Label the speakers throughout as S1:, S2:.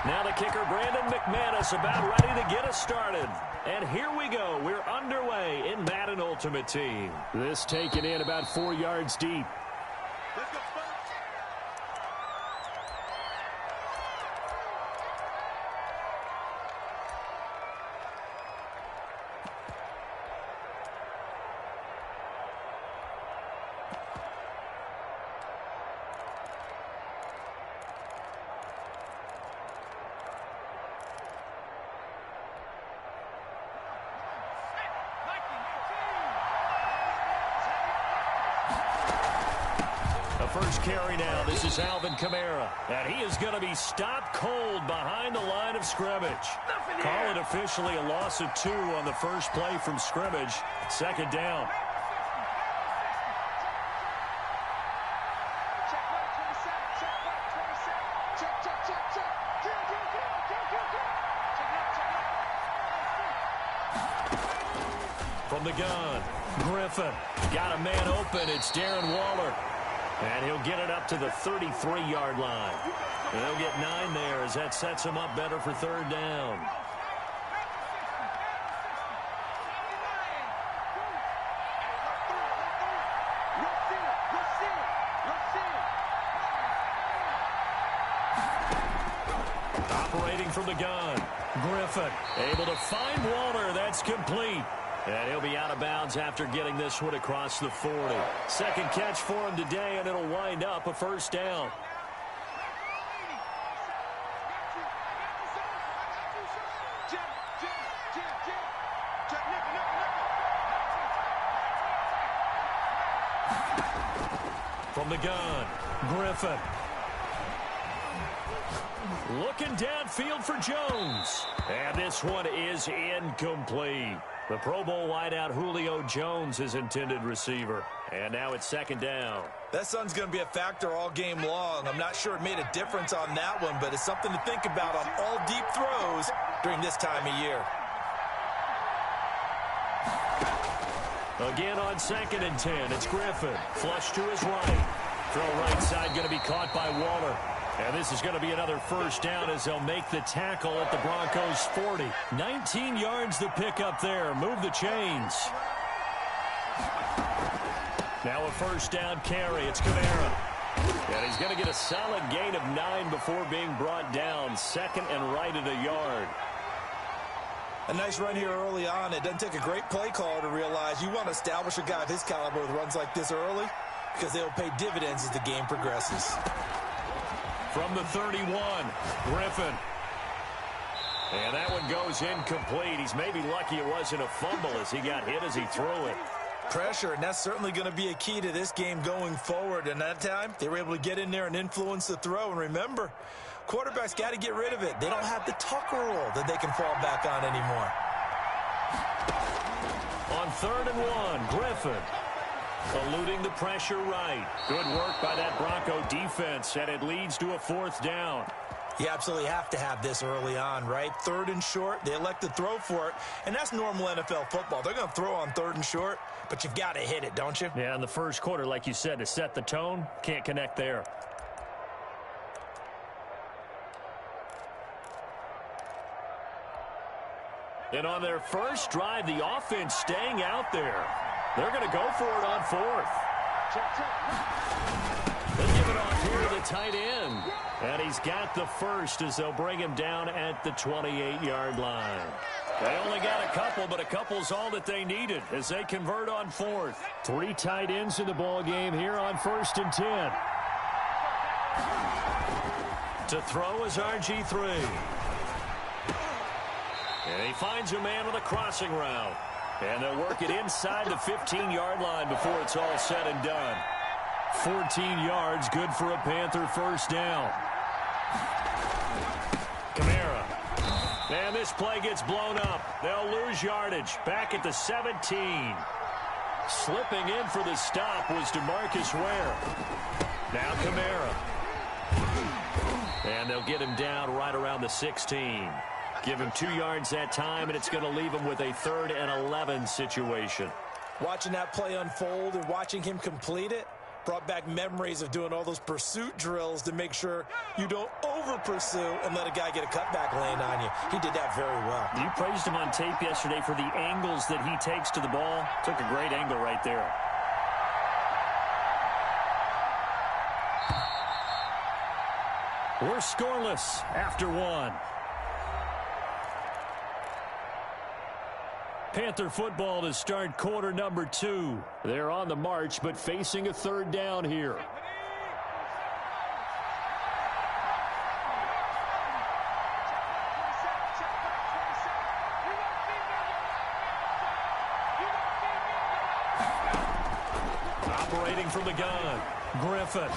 S1: Now the kicker, Brandon McManus, about ready to get us started. And here we go. We're underway in Madden Ultimate Team. This taken in about 4 yards deep.
S2: Let's go, Spurs.
S1: First carry now. This is Alvin Kamara. And he is going to be stopped cold behind the line of scrimmage. Call it officially a loss of 2 on the first play from scrimmage. Second down. From the gun, Griffin. Got a man open. It's Darren Waller. And he'll get it up to the 33-yard line. And he'll get 9 there as that sets him up better for third down. Operating from the gun, Griffin able to find Waller. That's complete. And he'll be out of bounds after getting this one across the 40. Second catch for him today, and it'll wind up a first down. From the gun, Griffin. Looking downfield for Jones. And this one is incomplete. The Pro Bowl wideout Julio Jones is intended receiver. And now it's second down.
S3: That sun's going to be a factor all game long. I'm not sure it made a difference on that one, but it's something to think about on all deep throws during this time of year.
S1: Again on 2nd and 10, it's Griffin. Flush to his right. Throw right side going to be caught by Waller. And this is going to be another first down as they'll make the tackle at the Broncos' 40. 19 yards to pick up there. Move the chains. Now a first down carry. It's Kamara. And he's going to get a solid gain of 9 before being brought down. 2nd and right at a yard.
S3: A nice run here early on. It doesn't take a great play caller to realize you want to establish a guy of his caliber with runs like this early because they'll pay dividends as the game progresses.
S1: From the 31, Griffin. And that one goes incomplete. He's maybe lucky it wasn't a fumble as he got hit as he threw it.
S3: Pressure, and that's certainly going to be a key to this game going forward. And that time, they were able to get in there and influence the throw. And remember, quarterbacks got to get rid of it. They don't have the Tucker rule that they can fall back on anymore.
S1: On 3rd and 1, Griffin. Eluding the pressure right. Good work by that Bronco defense, and it leads to a 4th down.
S3: You absolutely have to have this early on, right? 3rd and short, they elect to throw for it, and that's normal NFL football. They're going to throw on 3rd and short, but you've got to hit it, don't you?
S1: Yeah, in the first quarter, like you said, to set the tone, can't connect there. And on their first drive, the offense staying out there. They're going to go for it on 4th. They give it off here to the tight end. And he's got the first as they'll bring him down at the 28-yard line. They only got a couple, but a couple's all that they needed as they convert on 4th. 3 tight ends in the ball game here on 1st and 10. To throw is RG3. And he finds a man on the crossing route. And they'll work it inside the 15-yard line before it's all said and done. 14 yards, good for a Panther first down. Kamara. And this play gets blown up. They'll lose yardage. Back at the 17. Slipping in for the stop was DeMarcus Ware. Now Kamara. And they'll get him down right around the 16. Give him 2 yards that time, and it's going to leave him with a 3rd and 11 situation.
S3: Watching that play unfold and watching him complete it, Brought back memories of doing all those pursuit drills to make sure you don't over-pursue and let a guy get a cutback lane on you. He did that very well.
S1: You praised him on tape yesterday for the angles that he takes to the ball. Took a great angle right there. We're scoreless after one. Panther football to start quarter number 2. They're on the march, but facing a third down here. Operating from the gun, Griffin.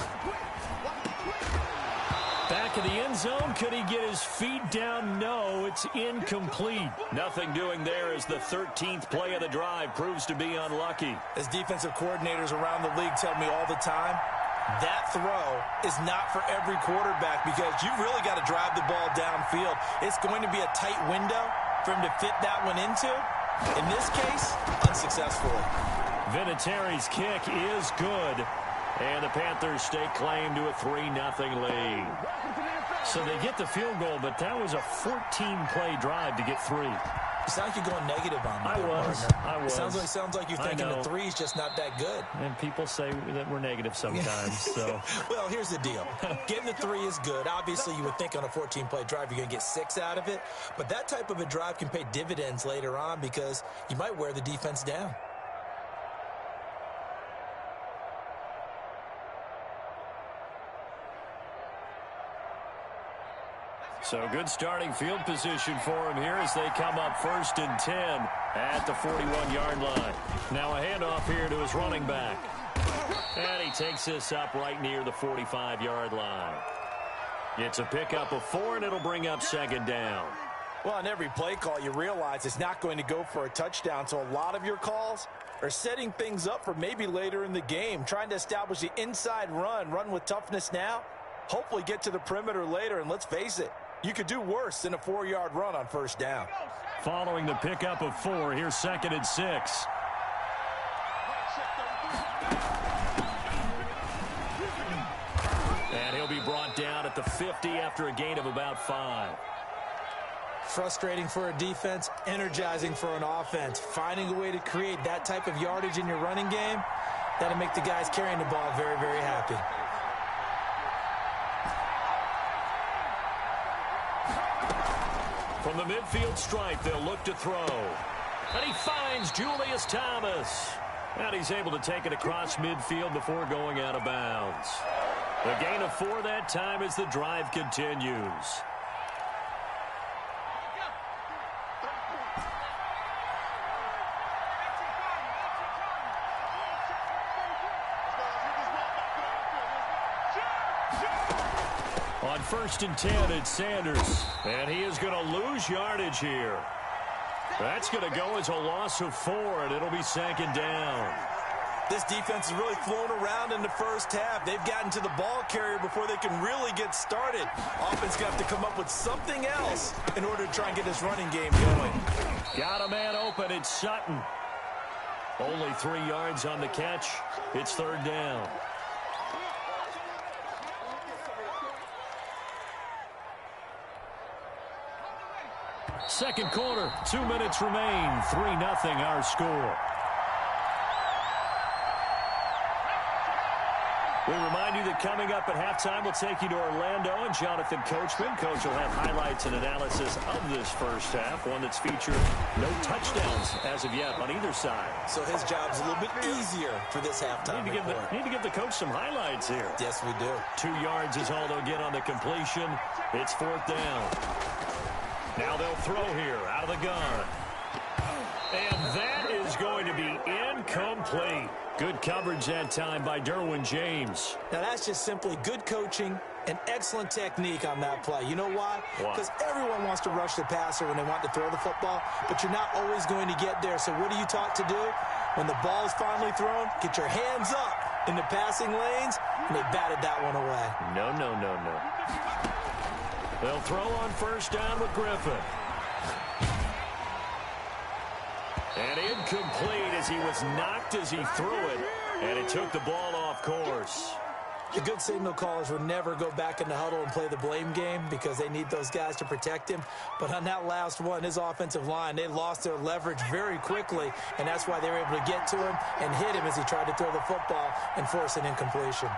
S1: Back in the end zone. Could he get his feet down? No, it's incomplete. Nothing doing there as the 13th play of the drive proves to be unlucky.
S3: As defensive coordinators around the league tell me all the time, that throw is not for every quarterback because you've really got to drive the ball downfield. It's going to be a tight window for him to fit that one into. In this case, unsuccessfully.
S1: Vinatieri's kick is good. And the Panthers stake claim to a 3-0 lead. So they get the field goal, but that was a 14-play drive to get 3.
S3: You sound like you're going negative on me.
S1: I was.
S3: It sounds like you're thinking the 3 is just not that good.
S1: And people say that we're negative sometimes. So,
S3: well, here's the deal. Getting the 3 is good. Obviously, you would think on a 14-play drive you're going to get 6 out of it. But that type of a drive can pay dividends later on because you might wear the defense down.
S1: So good starting field position for him here as they come up 1st and 10 at the 41-yard line. Now a handoff here to his running back. And he takes this up right near the 45-yard line. It's a pickup of 4, and it'll bring up 2nd down.
S3: Well, on every play call, you realize it's not going to go for a touchdown, so a lot of your calls are setting things up for maybe later in the game, trying to establish the inside run with toughness now, hopefully get to the perimeter later, and let's face it, you could do worse than a 4-yard run on 1st down.
S1: Following the pickup of 4, here's 2nd and 6. And he'll be brought down at the 50 after a gain of about 5.
S3: Frustrating for a defense, energizing for an offense. Finding a way to create that type of yardage in your running game, that'll make the guys carrying the ball very, very happy.
S1: From the midfield stripe, they'll look to throw. And he finds Julius Thomas. And he's able to take it across midfield before going out of bounds. The gain of 4 that time as the drive continues. On 1st and 10, it's Sanders. And he is going to lose yardage here. That's going to go as a loss of 4, and it'll be 2nd down.
S3: This defense has really flown around in the first half. They've gotten to the ball carrier before they can really get started. Offense got to come up with something else in order to try and get this running game going.
S1: Got a man open. It's Sutton. Only 3 yards on the catch. It's 3rd down. Second quarter, 2 minutes remain. 3-0 our score. We remind you that coming up at halftime, we'll take you to Orlando and Jonathan Coachman. Coach will have highlights and analysis of this first half, one that's featured no touchdowns as of yet on either side.
S3: So his job's a little bit easier for this halftime report.
S1: Need to give the coach some highlights here.
S3: Yes, we do.
S1: 2 yards is all they'll get on the completion. It's 4th down. Now they'll throw here out of the gun. And that is going to be incomplete. Good coverage that time by Derwin James.
S3: Now that's just simply good coaching and excellent technique on that play. You know why? Because everyone wants to rush the passer when they want to throw the football, but you're not always going to get there. So what are you taught to do? When the ball is finally thrown, get your hands up in the passing lanes, and they batted that one away.
S1: No. They'll throw on 1st down with Griffin. And incomplete as he was knocked as he threw it. And it took the ball off course.
S3: The good signal callers would never go back in the huddle and play the blame game because they need those guys to protect him. But on that last one, his offensive line, they lost their leverage very quickly, and that's why they were able to get to him and hit him as he tried to throw the football and force an incompletion.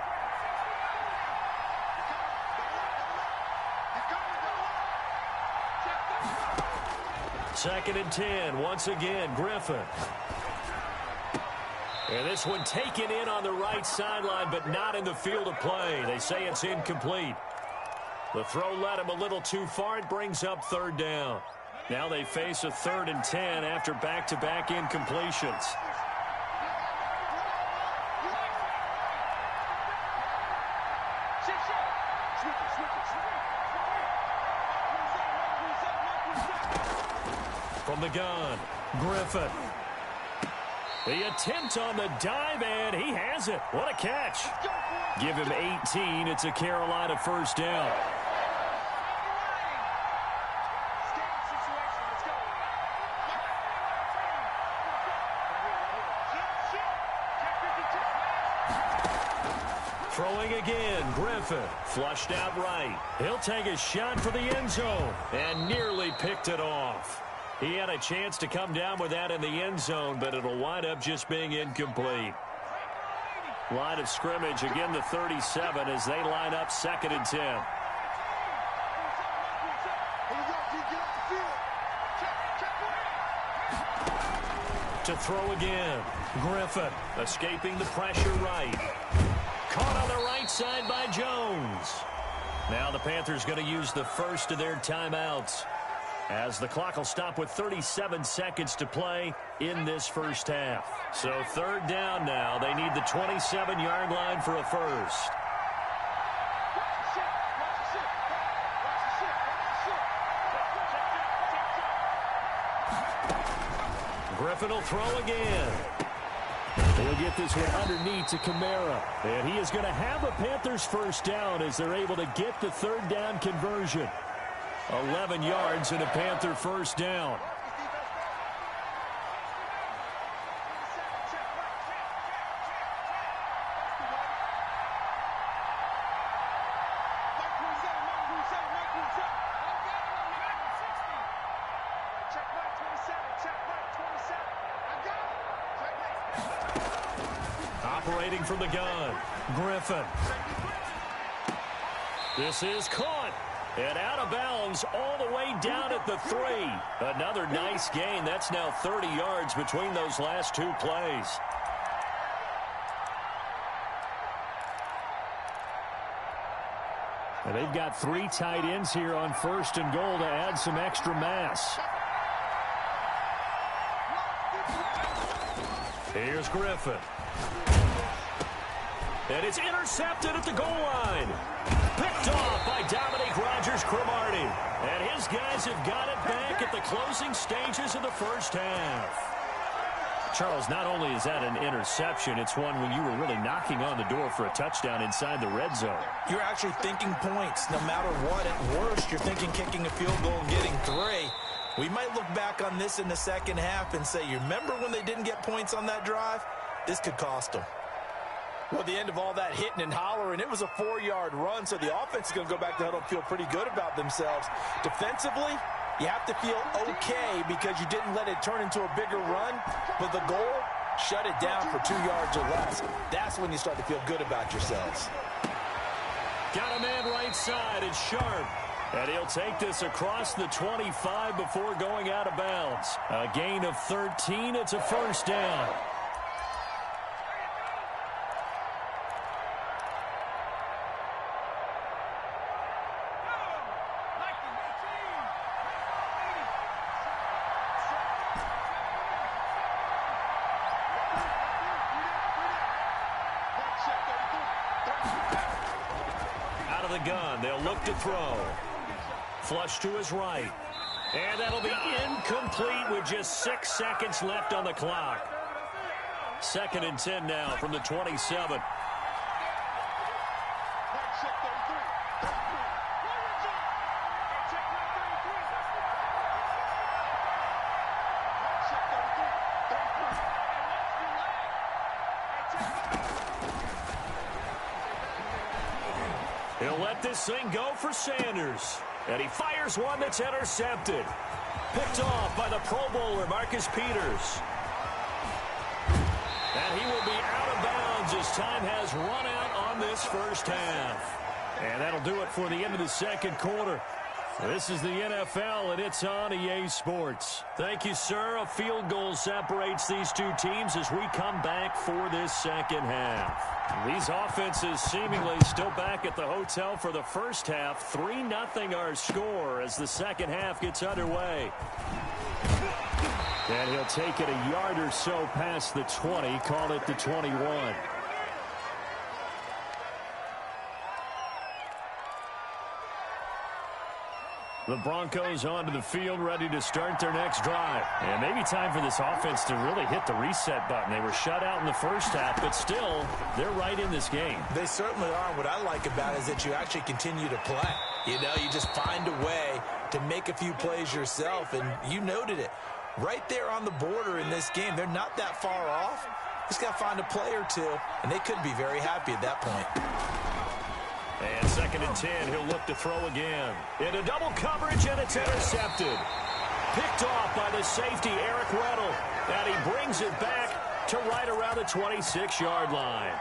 S1: Second and 10, once again, Griffin. And this one taken in on the right sideline, but not in the field of play. They say it's incomplete. The throw led him a little too far. It brings up third down. Now they face a 3rd and 10 after back-to-back incompletions. From the gun, Griffin. The attempt on the dive, and he has it. What a catch. Give him 18. It's a Carolina first down. Throwing again, Griffin. Flushed out right. He'll take a shot for the end zone and nearly picked it off. He had a chance to come down with that in the end zone, but it'll wind up just being incomplete. Line of scrimmage, again the 37 as they line up 2nd and 10. To throw again, Griffin escaping the pressure right. Caught on the right side by Jones. Now the Panthers going to use the first of their timeouts, as the clock will stop with 37 seconds to play in this first half. So 3rd down now. They need the 27-yard line for a first. Griffin will throw again. He'll get this one underneath to Kamara. And he is going to have a Panthers first down as they're able to get the 3rd down conversion. 11 yards and a Panther first down. Operating from the gun, Griffin. This is caught. And out of bounds all the way down at the 3. Another nice gain. That's now 30 yards between those last 2 plays. And they've got 3 tight ends here on 1st and goal to add some extra mass. Here's Griffin. And it's intercepted at the goal line. Picked off by Dominique Rodgers-Cromartie. And his guys have got it back at the closing stages of the first half. Charles, not only is that an interception, it's one when you were really knocking on the door for a touchdown inside the red zone.
S3: You're actually thinking points. No matter what, at worst, you're thinking kicking a field goal and getting 3. We might look back on this in the second half and say, you remember when they didn't get points on that drive? This could cost them. Well, at the end of all that hitting and hollering, it was a 4-yard run, so the offense is going to go back to the huddle and feel pretty good about themselves. Defensively, you have to feel okay because you didn't let it turn into a bigger run, but the goal, shut it down for 2 yards or less. That's when you start to feel good about yourselves.
S1: Got a man right side. It's Sharp. And he'll take this across the 25 before going out of bounds. A gain of 13. It's a first down. Gun. They'll look to throw. Flush to his right. And that'll be incomplete with just 6 seconds left on the clock. 2nd and 10 now from the 27. They'll let this thing go for Sanders. And he fires one that's intercepted. Picked off by the Pro Bowler, Marcus Peters. And he will be out of bounds as time has run out on this first half. And that'll do it for the end of the second quarter. This is the NFL, and it's on EA Sports. Thank you, sir. A field goal separates these two teams as we come back for this second half. These offenses seemingly still back at the hotel for the first half. 3-0 our score as the second half gets underway. And he'll take it a yard or so past the 20, call it the 21. The Broncos onto the field, ready to start their next drive. And maybe time for this offense to really hit the reset button. They were shut out in the first half, but still, they're right in this game.
S3: They certainly are. What I like about it is that you actually continue to play. You know, you just find a way to make a few plays yourself, and you noted it. Right there on the border in this game, they're not that far off. Just got to find a play or two, and they could be very happy at that point.
S1: And 2nd and 10, he'll look to throw again. Into double coverage, and it's intercepted. Picked off by the safety, Eric Weddle. And he brings it back to right around the 26-yard line.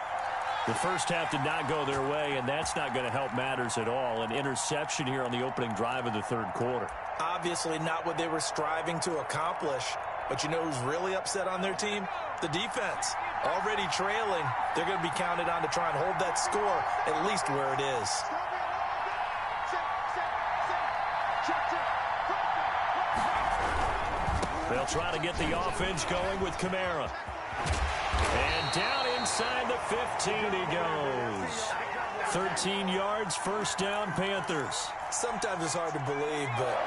S1: The first half did not go their way, and that's not going to help matters at all. An interception here on the opening drive of the third quarter.
S3: Obviously not what they were striving to accomplish. But you know who's really upset on their team? The defense. Already trailing, they're going to be counted on to try and hold that score at least where it is.
S1: They'll try to get the offense going with Kamara. And down inside the 15 he goes. 13 yards, first down, Panthers.
S3: Sometimes it's hard to believe, but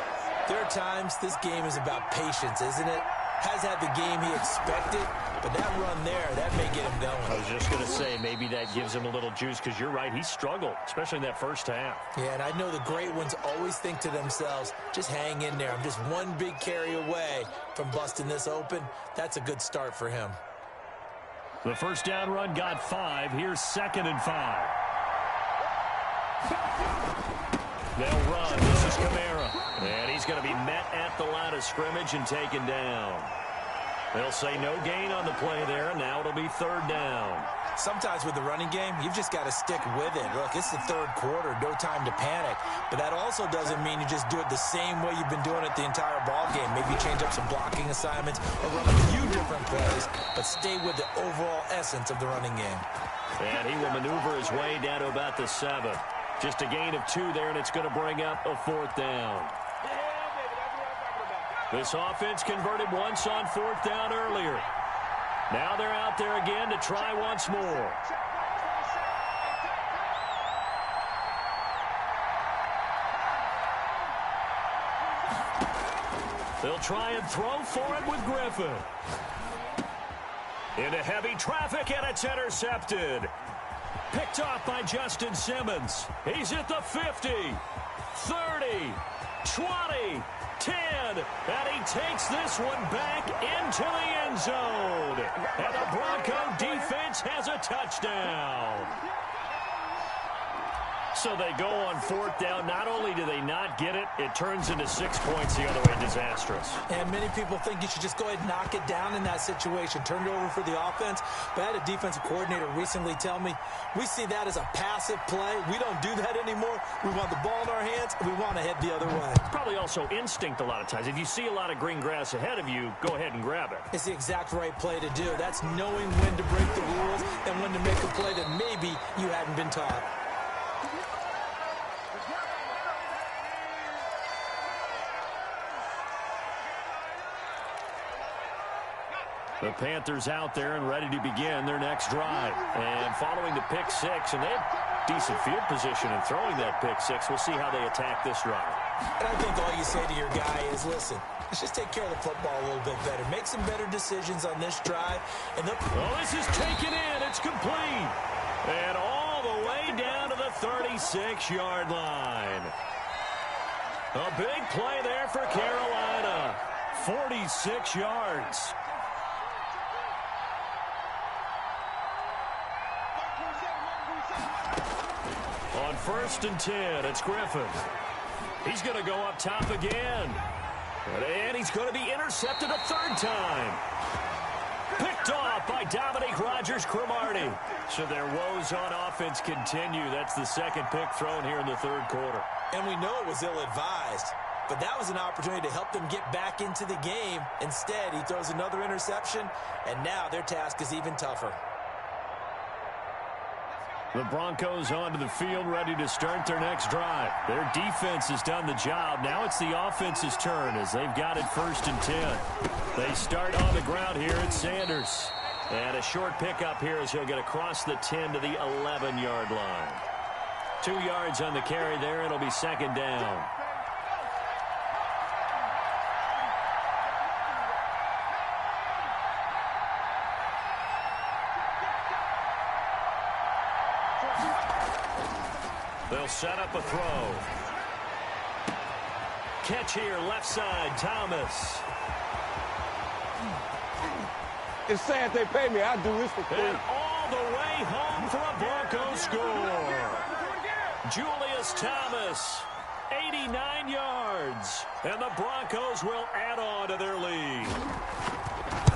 S3: there are times this game is about patience, isn't it? Has had the game he expected, but that run there, that may get him going.
S1: I was just going to say, maybe that gives him a little juice, because you're right, he struggled, especially in that first half.
S3: Yeah, and I know the great ones always think to themselves, just hang in there. I'm just one big carry away from busting this open. That's a good start for him.
S1: The first down run got 5. Here's 2nd and 5. They'll run. This is Kamara. And he's going to be met at the line of scrimmage and taken down. They'll say no gain on the play there. Now it'll be 3rd down.
S3: Sometimes with the running game, you've just got to stick with it. Look, it's the third quarter, no time to panic. But that also doesn't mean you just do it the same way you've been doing it the entire ball game. Maybe you change up some blocking assignments or run a few different plays, but stay with the overall essence of the running game.
S1: And he will maneuver his way down to about the 7. Just a gain of 2 there, and it's going to bring up a 4th down. This offense converted once on 4th down earlier. Now they're out there again to try once more. They'll try and throw for it with Griffin. Into heavy traffic, and it's intercepted. Picked off by Justin Simmons. He's at the 50, 30, 20, 10, and he takes this one back into the end zone. And the Bronco defense has a touchdown. So they go on 4th down. Not only do they not get it, it turns into 6 points the other way. Disastrous.
S3: And many people think you should just go ahead and knock it down in that situation. Turn it over for the offense. But I had a defensive coordinator recently tell me, we see that as a passive play. We don't do that anymore. We want the ball in our hands, and we want to head the other way.
S1: Probably also instinct a lot of times. If you see a lot of green grass ahead of you, go ahead and grab it.
S3: It's the exact right play to do. That's knowing when to break the rules and when to make a play that maybe you hadn't been taught.
S1: The Panthers out there and ready to begin their next drive. And following the pick 6, and they have decent field position in throwing that pick 6. We'll see how they attack this drive.
S3: And I think all you say to your guy is, listen, let's just take care of the football a little bit better. Make some better decisions on this drive. And
S1: well, this is taken in. It's complete. And all the way down to the 36-yard line. A big play there for Carolina. 46 yards. On 1st and 10, it's Griffin. He's going to go up top again. And he's going to be intercepted a third time. Picked off by Dominique Rodgers-Cromartie. So their woes on offense continue. That's the second pick thrown here in the third quarter.
S3: And we know it was ill-advised, but that was an opportunity to help them get back into the game. Instead, he throws another interception, and now their task is even tougher.
S1: The Broncos onto the field, ready to start their next drive. Their defense has done the job. Now it's the offense's turn as they've got it 1st and 10. They start on the ground here at Sanders. And a short pickup here as he'll get across the 10 to the 11-yard line. 2 yards on the carry there. It'll be second down. They'll set up a throw. Catch here, left side, Thomas.
S2: It's sad they pay me. I do this for free.
S1: And all the way home for a Broncos score. Julius Thomas, 89 yards. And the Broncos will add on to their lead.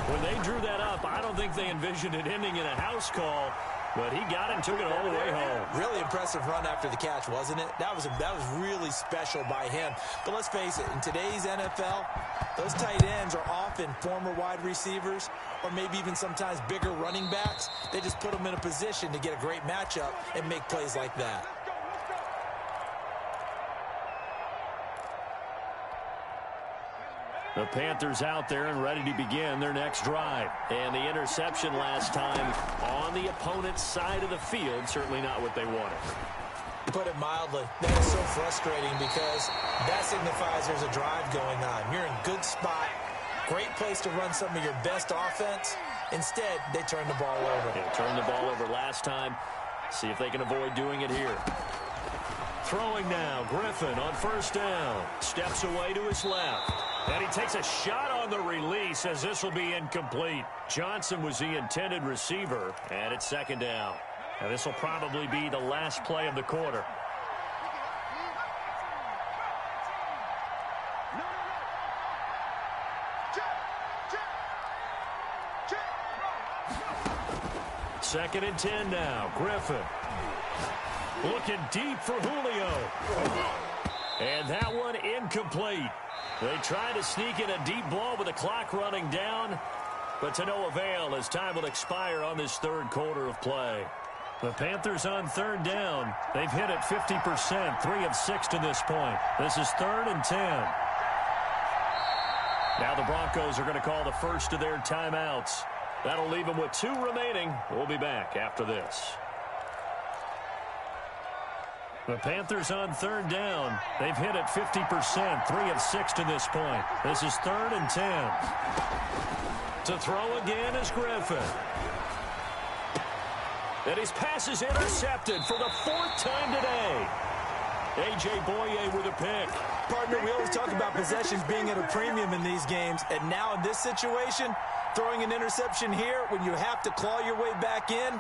S1: When they drew that up, I don't think they envisioned it ending in a house call. But he got it and took it all the way home.
S3: Really impressive run after the catch, wasn't it? That was really special by him. But let's face it, in today's NFL, those tight ends are often former wide receivers or maybe even sometimes bigger running backs. They just put them in a position to get a great matchup and make plays like that.
S1: The Panthers out there and ready to begin their next drive. And the interception last time on the opponent's side of the field, certainly not what they wanted.
S3: Put it mildly, that is so frustrating because that signifies there's a drive going on. You're in a good spot, great place to run some of your best offense. Instead, they turn the ball over.
S1: They turned the ball over last time. See if they can avoid doing it here. Throwing now, Griffin on 1st down. Steps away to his left. And he takes a shot on the release as this will be incomplete. Johnson was the intended receiver, and it's second down. And this will probably be the last play of the quarter. Second and 10 now. Griffin looking deep for Julio. And that one incomplete. They try to sneak in a deep ball with the clock running down, but to no avail as time will expire on this third quarter of play. The Panthers on 3rd down. They've hit it 50%, 3 of 6 to this point. This is 3rd and 10. Now the Broncos are going to call the first of their timeouts. That'll leave them with 2 remaining. We'll be back after this. The Panthers on 3rd down. They've hit it 50%, 3 of 6 to this point. This is 3rd and 10. To throw again is Griffin. And his pass is intercepted for the 4th time today. A.J. Boye with a pick.
S3: Partner, we always talk about possessions being at a premium in these games, and now in this situation, throwing an interception here when you have to claw your way back in,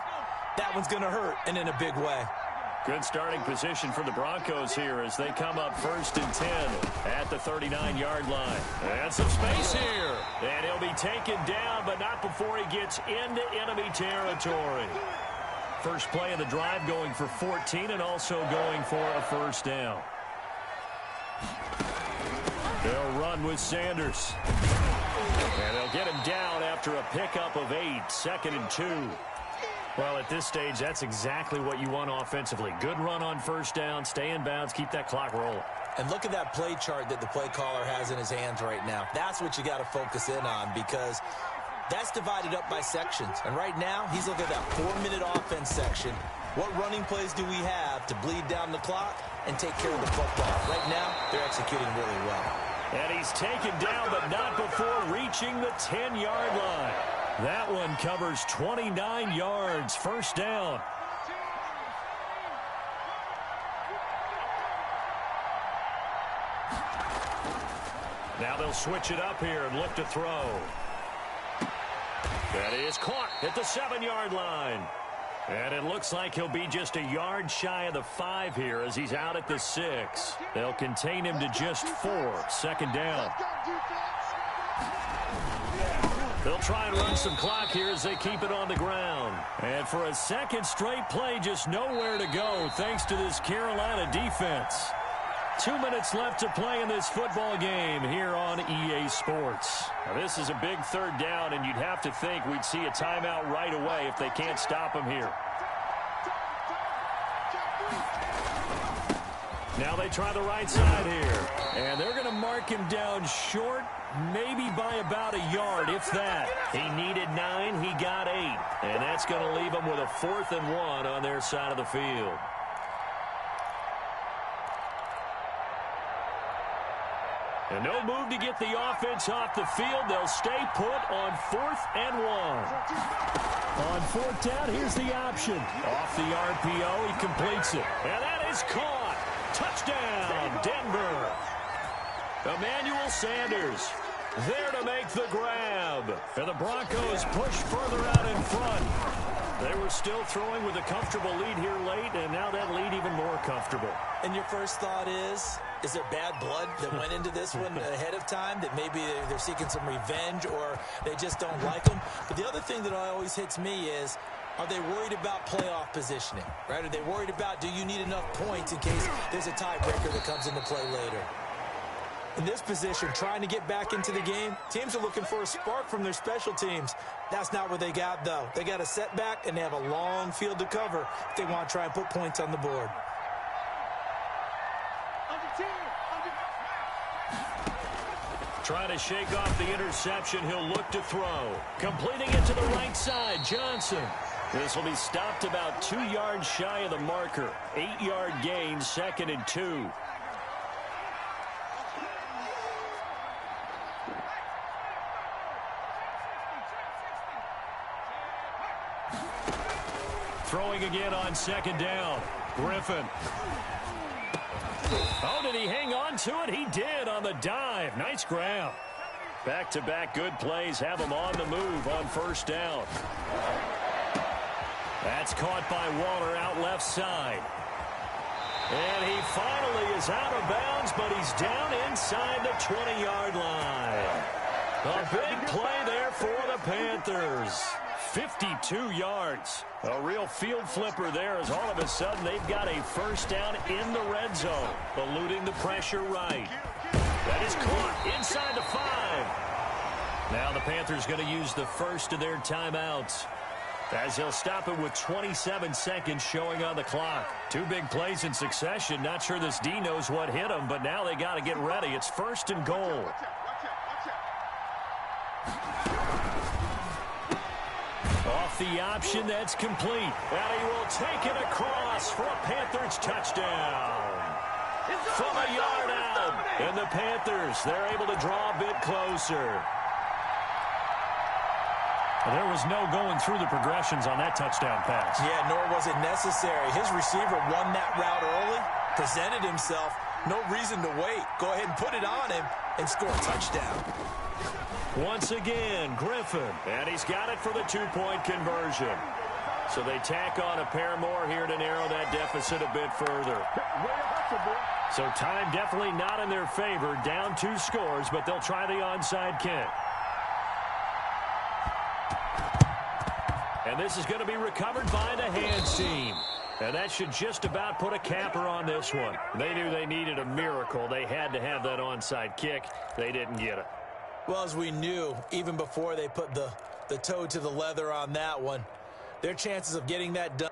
S3: that one's going to hurt, and in a big way.
S1: Good starting position for the Broncos here as they come up 1st and 10 at the 39-yard line. And some space here. And he'll be taken down, but not before he gets into enemy territory. First play of the drive going for 14 and also going for a 1st down. They'll run with Sanders. And they'll get him down after a pickup of 8, 2nd and 2. Well, at this stage, that's exactly what you want offensively. Good run on 1st down, stay in bounds, keep that clock rolling.
S3: And look at that play chart that the play caller has in his hands right now. That's what you got to focus in on because that's divided up by sections. And right now, he's looking at that 4-minute offense section. What running plays do we have to bleed down the clock and take care of the football? Right now, they're executing really well.
S1: And he's taken down, but not before reaching the 10-yard line. That one covers 29 yards, 1st down. Now they'll switch it up here and look to throw. That is caught at the 7-yard line. And it looks like he'll be just a yard shy of the 5 here as he's out at the 6. They'll contain him to just 4. Second down. They'll try and run some clock here as they keep it on the ground. And for a second straight play, just nowhere to go thanks to this Carolina defense. 2 minutes left to play in this football game here on EA Sports. Now, this is a big third down, and you'd have to think we'd see a timeout right away if they can't stop him here. Now they try the right side here. And they're going to mark him down short, maybe by about a yard, if that. He needed 9, he got 8. And that's going to leave him with a 4th and 1 on their side of the field. And no move to get the offense off the field. They'll stay put on 4th and 1. On 4th down, here's the option. Off the RPO, he completes it. And that is caught. Touchdown, Denver. Emmanuel Sanders there to make the grab. And the Broncos push further out in front. They were still throwing with a comfortable lead here late, and now that lead even more comfortable.
S3: And your first thought is there bad blood that went into this one ahead of time, that maybe they're seeking some revenge or they just don't like them? But the other thing that always hits me is, are they worried about playoff positioning, right? Are they worried about, do you need enough points in case there's a tiebreaker that comes into play later? In this position, trying to get back into the game, teams are looking for a spark from their special teams. That's not what they got, though. They got a setback, and they have a long field to cover if they want to try and put points on the board.
S1: Trying to shake off the interception, he'll look to throw. Completing it to the right side, Johnson. This will be stopped about 2 yards shy of the marker. 8-yard gain, 2nd and 2. Throwing again on 2nd down. Griffin. Oh, did he hang on to it? He did on the dive. Nice grab. Back-to-back good plays have him on the move on 1st down. That's caught by Waller out left side. And he finally is out of bounds, but he's down inside the 20-yard line. A big play there for the Panthers. 52 yards. A real field flipper there as all of a sudden they've got a 1st down in the red zone. Eluding the pressure right. That is caught inside the 5. Now the Panthers going to use the first of their timeouts, as they'll stop it with 27 seconds showing on the clock. 2 big plays in succession. Not sure this D knows what hit him, but now they got to get ready. It's 1st and goal. Off the option, that's complete. And he will take it across for a Panthers touchdown. From a yard out. And the Panthers, they're able to draw a bit closer. There was no going through the progressions on that touchdown pass.
S3: Yeah, nor was it necessary. His receiver won that route early, presented himself. No reason to wait. Go ahead and put it on him and score a touchdown.
S1: Once again, Griffin. And he's got it for the 2-point conversion. So they tack on a pair more here to narrow that deficit a bit further. So time definitely not in their favor. Down 2 scores, but they'll try the onside kick. And this is going to be recovered by the hands team. And that should just about put a capper on this one. They knew they needed a miracle. They had to have that onside kick. They didn't get it.
S3: Well, as we knew, even before they put the toe to the leather on that one, their chances of getting that done